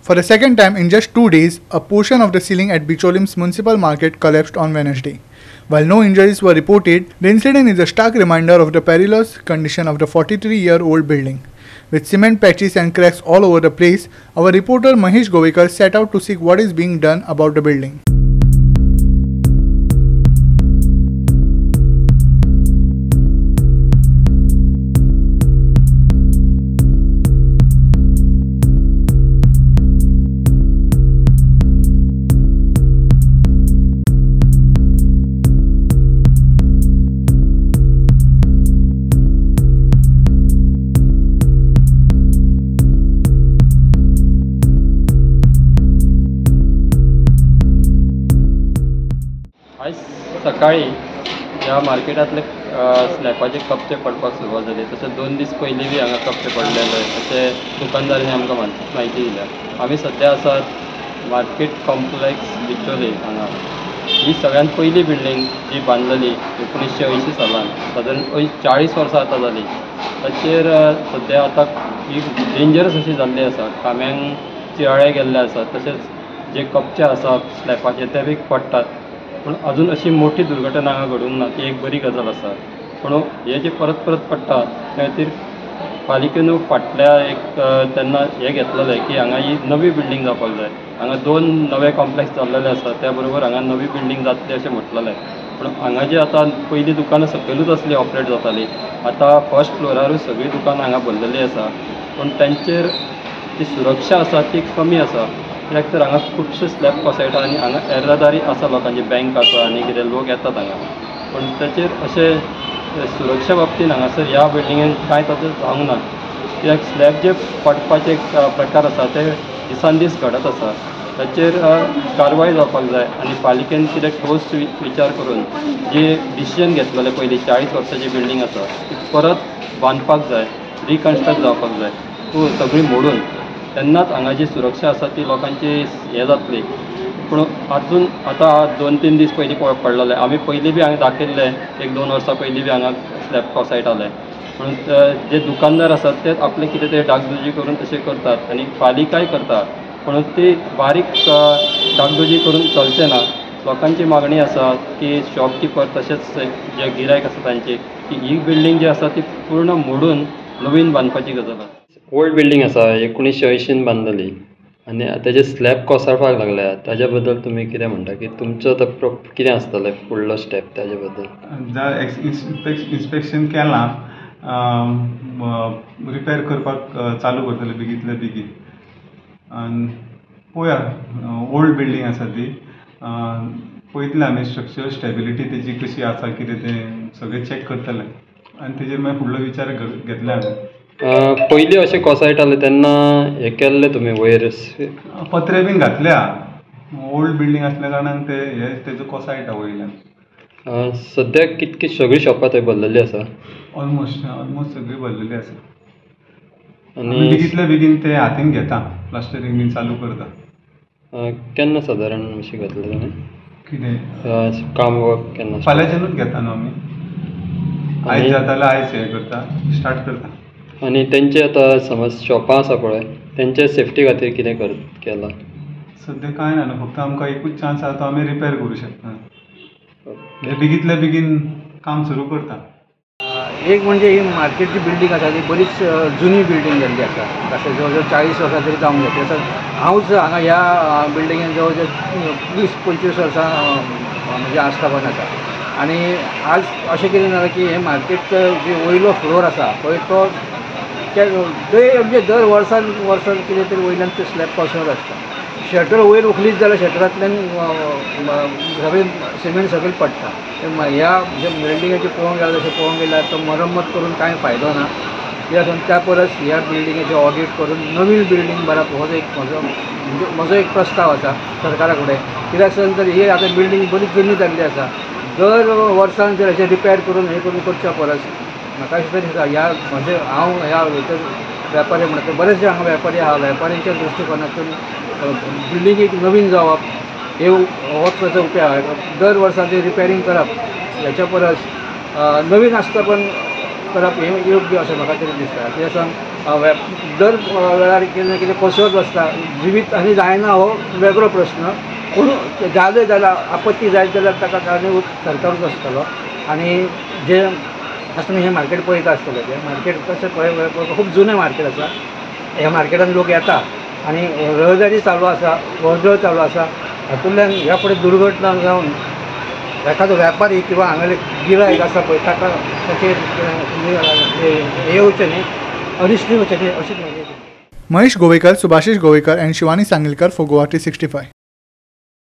For the second time in just 2 days, a portion of the ceiling at Bicholim's municipal market collapsed on Wednesday. While no injuries were reported, the incident is a stark reminder of the perilous condition of the 43-year-old building. With cement patches and cracks all over the place, our reporter Mahesh Govekar set out to seek what is being done about the building. आज सकाळी ह्या मार्केटांतले स्लॅबाचे कप्पे पडपाक सुरवात जाली. तशेंच 2 दीस पयलीं बी हांगा कप्पे पडलेले अशें दुकानदारांनी आमकां म्हायती दिल्या. आमी सद्या आसात मार्केट कॉम्प्लेक्स बिचोली हांगा. ही सगळ्यांत पयली बिल्डींग जी बांदलेली 1980 सालान, सादारण 40 वर्सां आतां जाली. ताचेर सद्या आतां ही डेंजरस अशी जाल्ली आसा. खांब्यांक चिराळे गेल्ले आसात. तशेंच जे कपचे आसा स्लॅबाचे ते बी पडटात. पूण अजून अशी मोठी दुर्घटना हांगा घडूंक ना, ती एक बरी गजाल आसा. पूण हे जे परत परत पडटा त्या खातीर पालिकेन फाटल्या तेन्ना हे घेतलेलें की हांगा ही नवी बिल्डींग जावपाक जाय. हांगा 2 नवे कॉम्प्लेक्स जाल्लेले आसा, त्या बरोबर हांगा नवी बिल्डींग जातली अशें म्हटलेलें. पूण हांगा जी आतां पयलीं दुकानां सकयलूच असली ऑपरेट जाताली, आतां फर्स्ट फ्लोरारूच सगळीं दुकानां हांगा भरलेलीं आसा. पूण तांचेर ती सुरक्षा आसा ती कमी आसा. कित्याक तर हांगा खुबशे स्लॅब कोसळटा आनी हांगा येरादारी आसा लोकांची, बँक आसा आनी कितें लोक येतात हांगा. पूण ताचेर अशें सुरक्षा बाबतींत हांगासर ह्या बिल्डिंगेन कांय तशें जावंक ना. कित्याक स्लॅब जे पडपाचे प्रकार आसा ते दिसान दीस घडत आसा. ताचेर कारवाय जावपाक जाय आनी पालिकेन कितें ठोस विचार करून जे डिसिजन घेतलेले पयलीं 40 वर्सांची बिल्डींग आसा ती परत बांदपाक जाय, रिकन्स्ट्रक्ट जावपाक जाय, सगळी मोडून. तेन्नाच हांगा जी सुरक्षा आसा ती लोकांची हे जातली. पूण आजून आतां 2-3 दीस पयलीं पडलेले. आमी पयलीं बी हांगा दाखयल्ले 1-2 वर्सां पयलीं बी हांगा स्लॅब कोसळटाले. पूण जे दुकानदार आसात ते आपले कितें ते डागडुजी करून तशें करतात आनी पालिकाय करता. पूण ती बारीक डागडुजी करून चलचें ना. लोकांची मागणी आसा की शॉपकिपर तशेंच जे गिरायक आसा तांची की ही बिल्डींग जी आसा ती पूर्ण मोडून नवीन बांदपाची गजाल आसा. ओल्ड बिल्डींग आसा 1980 बांदलेली आनी ताजे स्लॅब कोसळपाक लागल्या. ताज्या बद्दल तुमी कितें म्हणटा की तुमचो तो कितें आसतलें फुडलो स्टेप ताजे बद्दल? इन्स्पेक्शन केलां, रिपेर करपाक चालू करतले बेगींतल्या बेगीन. आनी पळोवया, ओल्ड बिल्डींग आसा ती पळयतले आमी स्ट्रक्चरल स्टेबिलिटी तेजी कशी आसा कितें तें सगळें चॅक करतले आनी तेजेर मागीर फुडलो विचार घेतले आमी. पयलीं अशें कोसळटाले तेन्ना हें केल्लें तुमी वयर पत्रे बीन घातल्या. ओल्ड बिल्डींग आसल्या कारणान तेजो कोसळटा वयल्यान. सद्याक कितकी सगळीं शॉपां थंय भरलेलीं आसा? ऑलमोस्ट सगळीं भरलेलीं आसा. आनी बेगींतल्या बेगीन ते हातीन घेता, प्लास्टरींग बीन चालू करता. केन्ना सादारण अशें घेतलें तुमी? कितें काम वर्क केन्ना? फाल्यांच्यानूच घेता न्हू आमी. आयज जाता जाल्यार आयज हें करता, स्टार्ट करता. आनी तेंचे आतां समज शॉपां आसा पळय तेंचे सेफ्टी खातीर कितें केलां? सद्या कांय ना, फक्त आमकां एकूच चान्स आसा तो आमी रिपेर करूं शकता. बेगींतल्या बेगीन काम सुरू करता. एक म्हणजे ही मार्केटची बिल्डींग आसा ती बरीच जुनी बिल्डींग जाल्ली आसा. तशें जवळ जवळ 40 वर्सां तरी जावंक जाय. तसोच हांवूच हांगा ह्या बिल्डिंगेन जवळ जवळ 20-25 वर्सां म्हणजे आस्थापन आसा. आनी आज अशें कितें जालां की हे मार्केट जे वयलो फ्लोर आसा पळय तो म्हणजे दर वर्सान कितें तरी वयल्यान ते स्लॅब कोसळत आसता. शटर वयर उखलीत जाल्यार शटरांतल्यान सगळें सिमेंट सगळें पडटा. ह्या जे बिल्डिंगेचे पळोवंक गेल्यार तशें पळोवंक गेल्यार तो मरम्मत करून कांय फायदो ना. कित्याक त्या परस ह्या बिल्डिंगेचे ऑडिट करून नवीन बिल्डींग बांदप हो एक म्हजो एक प्रस्ताव आसा सरकारा कडेन. कित्याक सांगता ही आतां बिल्डींग बरीच जुनी जाल्ली आसा. दर वर्सान जर अशें रिपेर करून हें करून करच्या परस म्हाका अशें तरी दिसता हांव ह्या वेपारी म्हणटा बरेचशे हांगा वेपारी आहा. वेपाऱ्यांच्या दृश्टिकोनातून बिल्डींग एक नवीन जावप होच ताचो उपाय आहा. दर वर्साचें रिपेरींग करप हेच्या परस नवीन आस्थापन करप हें योग्य अशें म्हाका तरी दिसता. कित्याक सांग दर वेळार कितें ना कितें कोसळत आसता. जिवीत आनी जायना हो वेगळो प्रश्न, पूण जालें जाल्यार आपत्ती जायत जाल्यार ताका कारणीभूत सरकारूच आसतलो. आनी जे आतां तुमी हें मार्केट पळयता आसतलें, तें मार्केट तशें पळय खूब जुनें मार्केट आसा. ह्या मार्केटान लोक येता आनी रहदारी चालू आसा, वर्दळ चालू आसा. हातूंतल्यान ह्या फुडें दुर्घटना जावन एखादो वेपारी किंवा हांगाले गिरायक आसा पळय ताका ताचेर हे येवचें न्ही, अरिश्ट येवचें न्ही अशीच म्हाजी. Mahesh Govekar, Subhashish Govekar and Shivani Sangilkar for Goa 365.